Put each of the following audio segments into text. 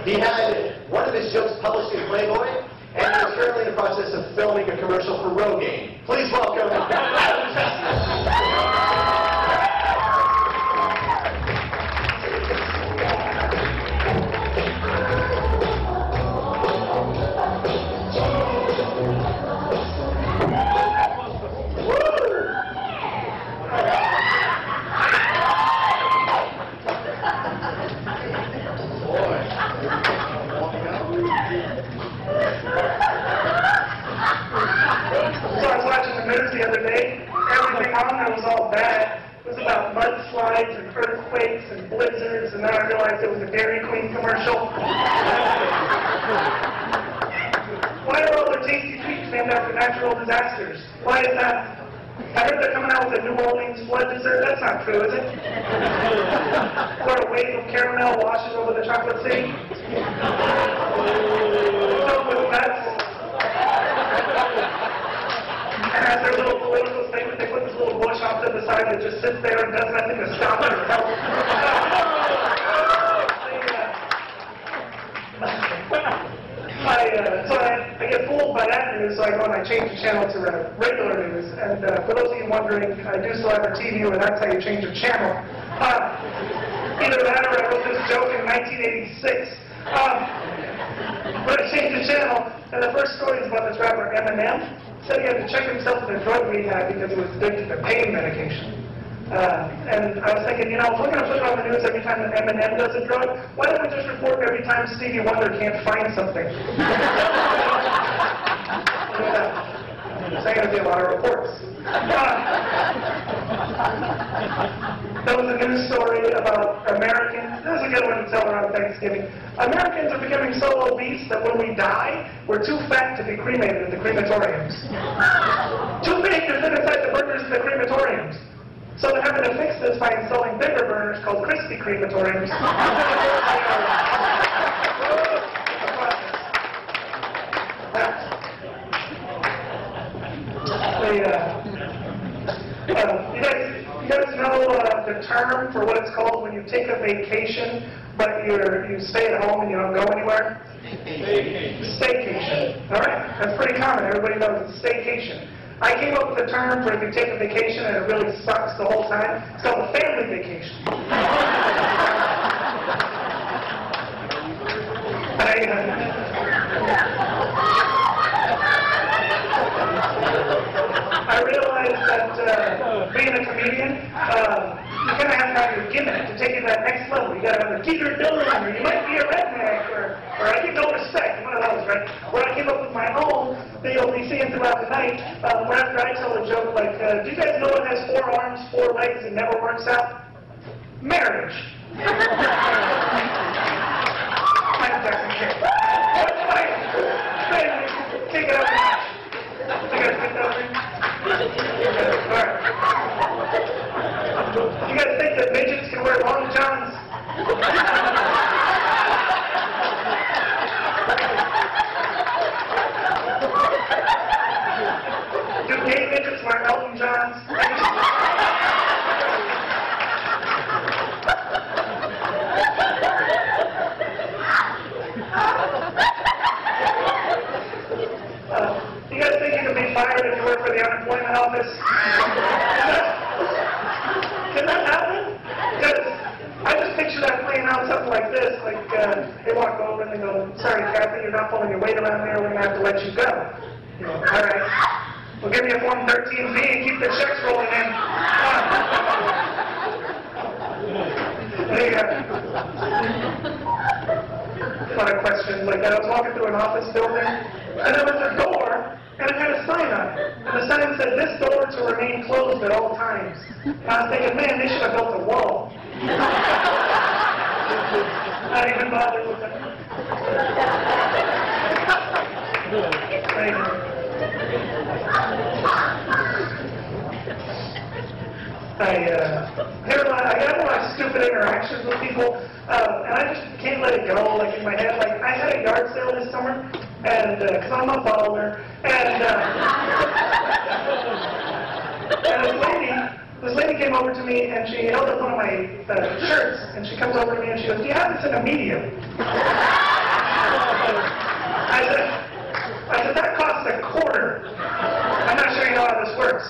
He had one of his jokes published in Playboy, and he is currently in the process of filming a commercial for Rogaine. Please welcome Adam Kessler. The other day, everything on there was all bad. It was about mudslides and earthquakes and blizzards, and then I realized it was a Dairy Queen commercial. Why are all their tasty treats named after natural disasters? Why is that? I heard they're coming out with a New Orleans flood dessert. That's not true, is it? Where a wave of caramel washes over the chocolate city? Filled with nuts. And as their little political statement, they put this little bush off to the side that just sits there and does nothing to stop it or help. So I get fooled by that news, so I go and I change the channel to regular news. And for those of you wondering, I do still have a TV, and that's how you change a channel. Either that or I wrote this joke in 1986. But I changed the channel, and the first story is about this rapper Eminem. Said he had to check himself in a drug rehab because he was addicted to pain medication. And I was thinking, you know, if we're going to put it on the news every time that Eminem does a drug, why don't we just report every time Stevie Wonder can't find something? There's going to be a lot of reports. There was a news story about Americans. This is a good one to tell around Thanksgiving. Americans are becoming so obese that when we die, we're too fat to be cremated at the crematoriums. Too big to fit inside the burners in the crematoriums. So they're having to fix this by installing bigger burners called crispy crematoriums. You guys know the term for what it's called when you take a vacation, but you stay at home and you don't go anywhere? Staycation. All right, that's pretty common. Everybody knows it's staycation. I came up with a term for if you take a vacation and it really sucks the whole time. It's called a family vacation. I realized that being a comedian, you kind of have to have your gimmick to take it to that next level. You got to have a Keeper Dillon, or you might be a redneck, or I get no respect. One of those, right? Where I came up with my own that you'll be seeing throughout the night. Where after I tell a joke like, do you guys know what has 4 arms, 4 legs, and never works out? Marriage. Take it up a notch. You guys think that thing? Alright. You guys think that midgets can wear long johns? Do gay midgets wear Elton Johns? You guys think you can be fired if you work for the unemployment office? Can that happen? Because I just picture that playing out something like this, like they walk over and they go, sorry Kathy, you're not pulling your weight around here, we're going to have to let you go. You know, all right, we'll give you a Form 13B and keep the checks rolling in. There you go. A lot of questions like that. I was walking through an office building, and there was a door, and it had a sign on it. And the sign said, this door to remain closed at all times. And I was thinking, man, they should have built a wall. Not even bothered with it. I got a lot of stupid interactions with people, and I just can't let it go. Like in my head, like I had a yard sale this summer, and because I'm a baller, and this lady came over to me and she held up one of my shirts, and she comes over to me and she goes, "Do you have this in a medium?" I said, that costs $0.25. I'm not sure you know how this works.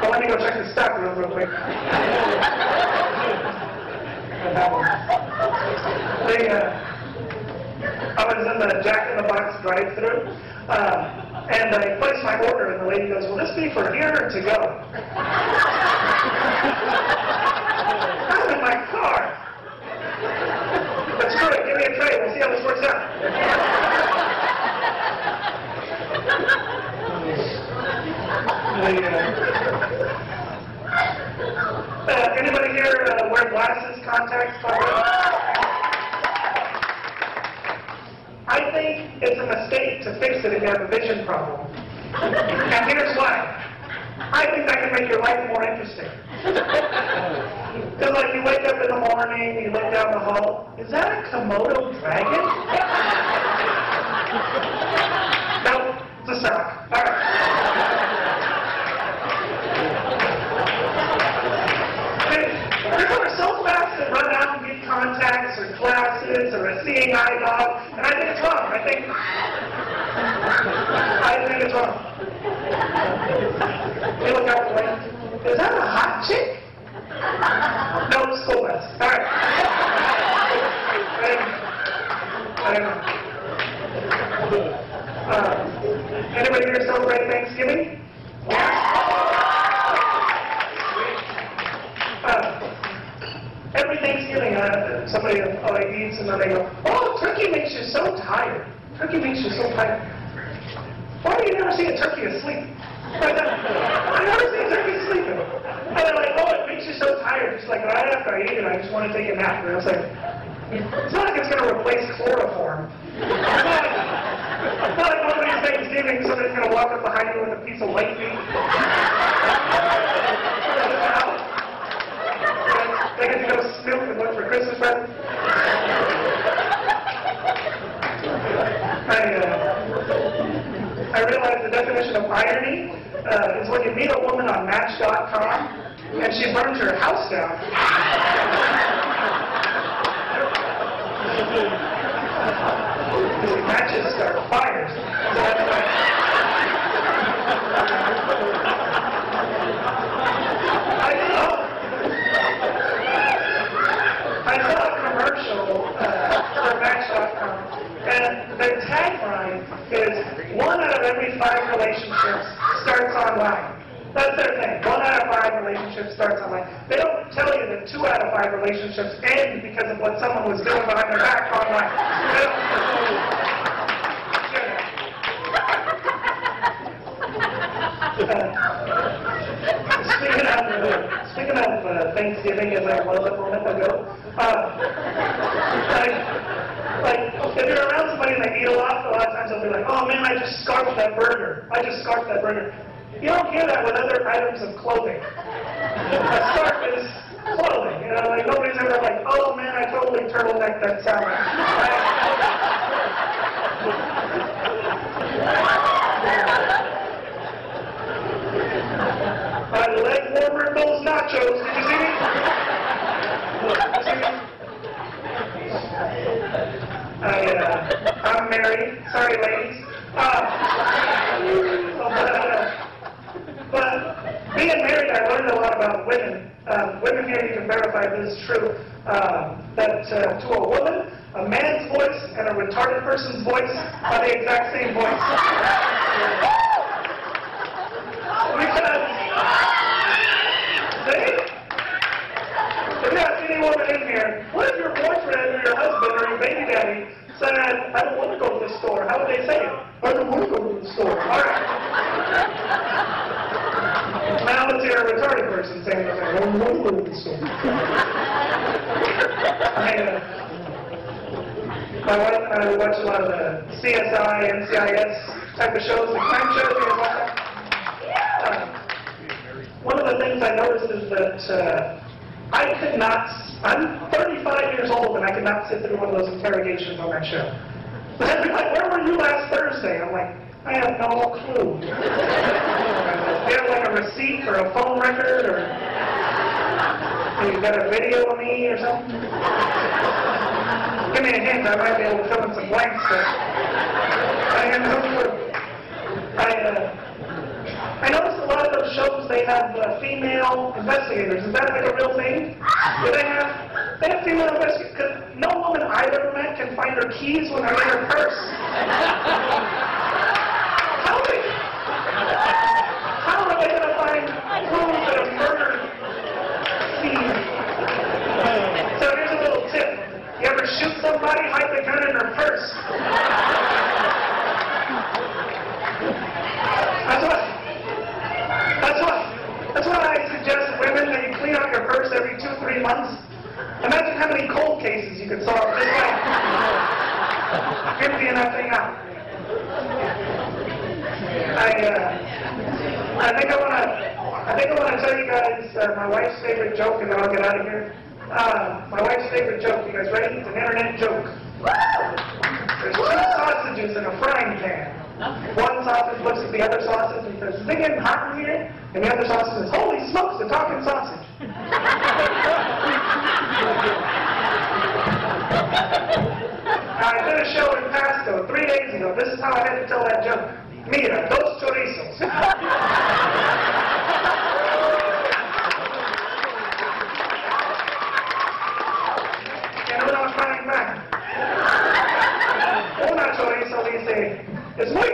But let me go check the stock real quick. I was in the Jack in the Box drive-thru, and I placed my order, and the lady goes, "Will this be for here or to go?" I'm in my car. But screw it, give me a tray. We'll see how this works out. Anybody here wear glasses, contacts, I think it's a mistake to fix it if you have a vision problem. And here's why. I think that can make your life more interesting. Because like you wake up in the morning, you look down the hall, is that a Komodo dragon? Nope, it's a sock. All right. People are so fast to run out and get contacts or glasses or a seeing eye dog, and I think it's wrong. I think it's wrong. They look out the way. Is that a hot chick? No, school bus. All right. I don't know. Anybody here celebrate Thanksgiving? Every Thanksgiving, somebody eats and then they go, "Oh, turkey makes you so tired. Turkey makes you so tired." Why do you never see a turkey asleep? I never see a turkey sleeping. And they're like, "Oh, it makes you so tired." It's like right after I eat it, I just want to take a nap. And I was like, it's not like it's going to replace chloroform. It's not like one of these Thanksgiving, somebody's going to walk up behind you with a piece of white meat. They get to go snoop and look for Christmas presents. I realized the definition of irony is when you meet a woman on Match.com and she burns her house down. Matches start fires. So that's why. I saw a commercial for Match.com, and their tagline is 1 out of every 5 relationships starts online. That's their thing. 1 out of 5 relationships starts online. They don't tell you that 2 out of 5 relationships end because of what someone was doing behind their back online. Speaking of Thanksgiving, as I was a moment ago, if you're around somebody and they eat a lot of times they'll be like, "Oh man, I just scarfed that burger. I just scarfed that burger." You don't hear that with other items of clothing. A scarf is clothing. You know, like nobody's ever like, "Oh man, I totally turtlenecked that salad." I leg warmer those nachos. Did you see me? I'm married. Sorry, ladies. But being married, I learned a lot about women. Women here, you can verify this is true. That to a woman, a man's voice and a retarded person's voice are the exact same voice. Because, see? If you ask any woman in here, what if your boyfriend or your husband or your baby daddy said, "I don't want to go to the store"? How would they say it? "I don't want to go to the store." All right. Now let's hear a retarded person saying the thing. "I don't want to go to the store." My wife and I watch a lot of the CSI, NCIS type of shows, the crime shows. One of the things I noticed is that I'm 35 years old and I could not sit through one of those interrogations on that show. They'd be like, "Where were you last Thursday?" I'm like, "I have no clue." Do you have like a receipt or a phone record or you got a video of me or something? Give me a hint, I might be able to fill in some blanks there. I noticed a lot of those shows, they have female investigators. Is that like a real thing? Do they have female investigators? Because no woman I've ever met can find her keys when they're in her purse. How are they going to find clues that a murder scene? So here's a little tip. You ever shoot somebody, hide the gun in her purse. That's why I suggest women that you clean out your purse every 2-3 months. Imagine how many cold cases you could solve just by emptying that thing out. I think I want to tell you guys my wife's favorite joke, and then I'll get out of here. My wife's favorite joke. You guys ready? It's an internet joke. There's 2 sausages in a frying pan. One sausage looks at the other sausage and says, "Is it getting hot in here?" And the other sausage says, "Holy smokes, a talking sausage." I did a show in Pasco 3 days ago. This is how I had to tell that joke. Mira, dos chorizos. And then I was crying back. Una chorizo dice, "Es muy